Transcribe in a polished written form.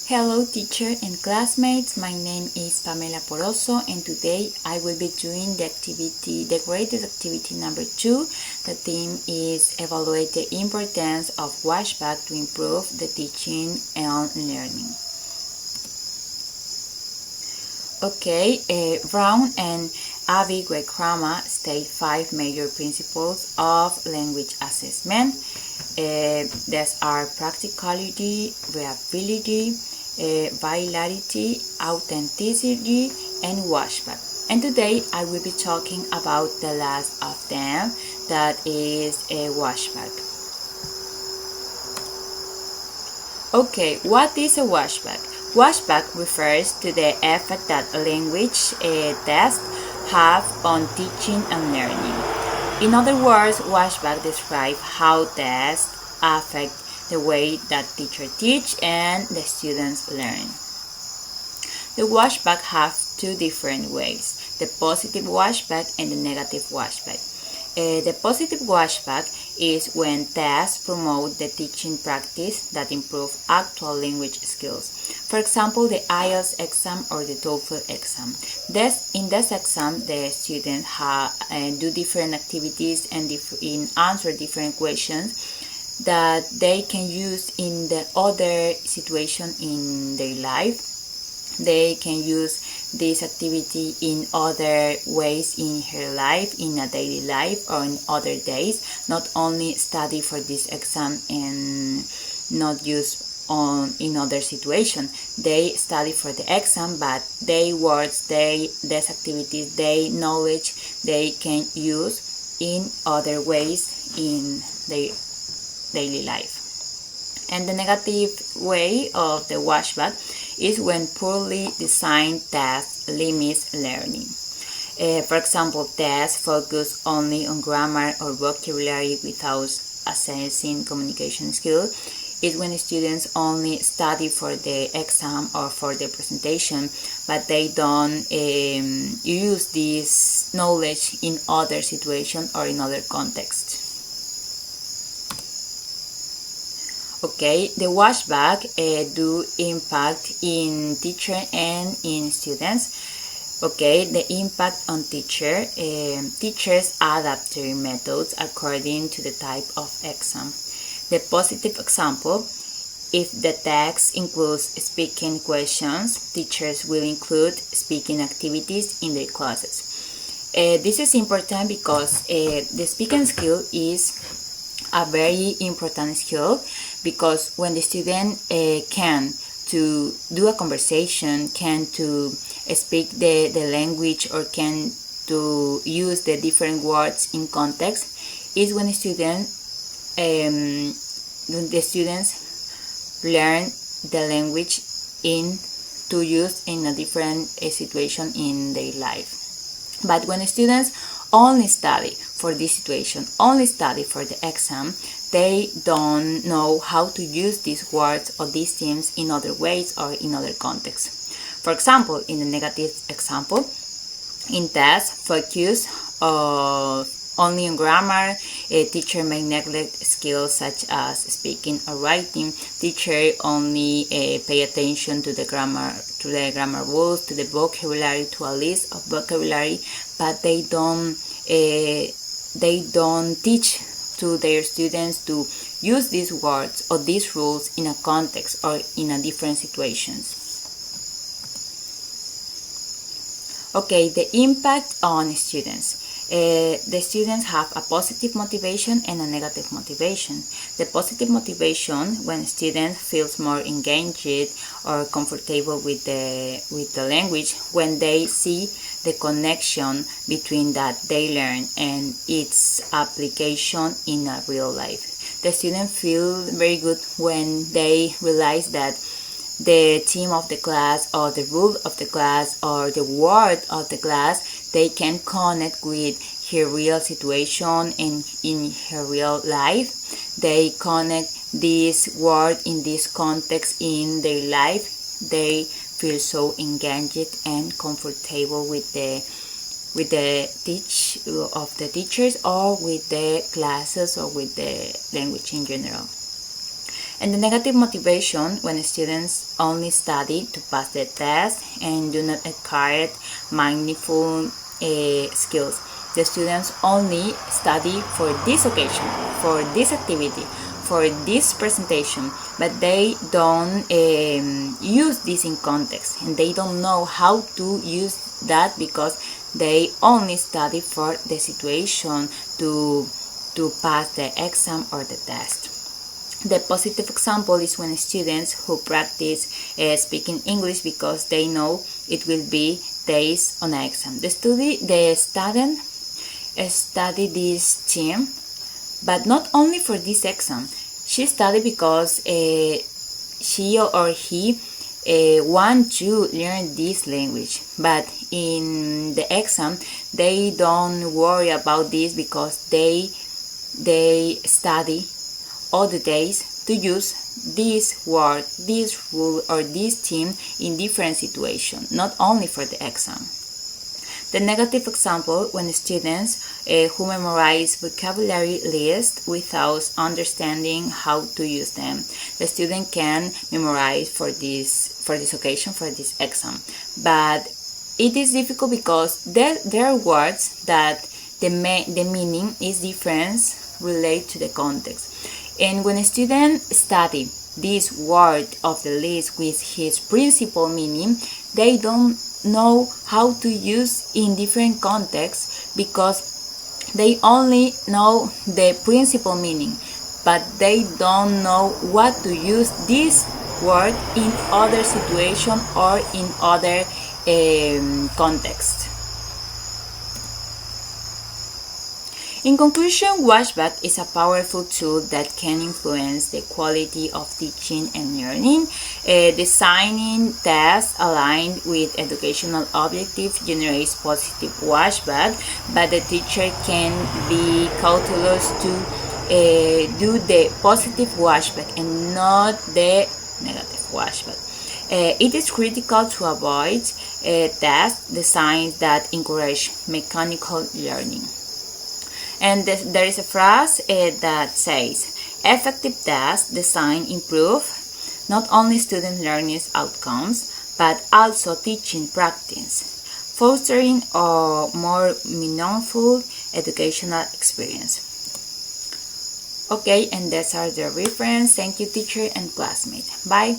Hello teacher and classmates, my name is Pamela Poroso and today I will be doing the graded activity number 2. The theme is evaluate the importance of Washback to improve the teaching and learning. Okay, Brown and Avi Greg-Krama state 5 major principles of language assessment. These are practicality, reliability, virality, authenticity, and washback. And today I will be talking about the last of them, that is a washback. Okay, what is a washback? Washback refers to the effect that a language tests have on teaching and learning. In other words, washback describes how tests affect the way that teachers teach and the students learn. The washback have two different ways, the positive washback and the negative washback. The positive washback is when tests promote the teaching practice that improve actual language skills. For example, the IELTS exam or the TOEFL exam. In this exam, the students do different activities and answer different questions that they can use in the other situation in their life. They can use this activity in other ways in her life, in a daily life, or in other days. Not only study for this exam and not use in other situation. They study for the exam, but these activities, their knowledge, they can use in other ways in their daily life. And the negative way of the washback is when poorly designed tests limits learning. For example, tests focus only on grammar or vocabulary without assessing communication skills. Is when students only study for the exam or for the presentation, but they don't use this knowledge in other situations or in other contexts. Okay, the washback do impact in teacher and in students. Okay, the impact on teacher. Teachers adapt their methods according to the type of exam. The positive example, if the text includes speaking questions, teachers will include speaking activities in their classes. This is important because the speaking skill is a very important skill, because when the student can to do a conversation, can to speak the language, or can to use the different words in context, is when the students learn the language to use in a different situation in their life. But when the students only study for this situation, only study for the exam, they don't know how to use these words or these themes in other ways or in other contexts. For example, in the negative example, in tests focus only on grammar, a teacher may neglect skills such as speaking or writing. Teacher only pay attention to the grammar rules, to the vocabulary, to a list of vocabulary, but they don't teach to their students to use these words or these rules in a context or in a different situations. Okay, the impact on students. The students have a positive motivation and a negative motivation. The positive motivation, when students feels more engaged or comfortable with the language, when they see the connection between that they learn and its application in a real life. The students feel very good when they realize that the theme of the class or the rule of the class or the word of the class, they can connect with her real situation and in her real life. They connect this word in this context in their life. They feel so engaged and comfortable with the teach of the teachers or with the classes or with the language in general. And the negative motivation when students only study to pass the test and do not acquire meaningful skills. The students only study for this occasion, for this activity, for this presentation, but they don't use this in context, and they don't know how to use that because they only study for the situation to pass the exam or the test. The positive example is when students who practice speaking English because they know it will be based on an exam. The student study this theme, but not only for this exam. She studied because she or he want to learn this language, but in the exam they don't worry about this because they study all the days to use this word, this rule, or this theme in different situations, not only for the exam. The negative example when students who memorize vocabulary lists without understanding how to use them. The student can memorize for this occasion, for this exam, but it is difficult because there are words that the meaning is different related to the context. And when a student study this word of the list with his principal meaning, they don't know how to use in different contexts because they only know the principal meaning, but they don't know what to use this word in other situation or in other context. In conclusion, Washback is a powerful tool that can influence the quality of teaching and learning. Designing tests aligned with educational objectives generates positive Washback, but the teacher can be cautelous to do the positive Washback and not the negative Washback. It is critical to avoid test designs that encourage mechanical learning. And there is a phrase that says, effective test design improve not only student learning outcomes, but also teaching practice, fostering a more meaningful educational experience. Okay, and those are the reference. Thank you, teacher and classmate. Bye.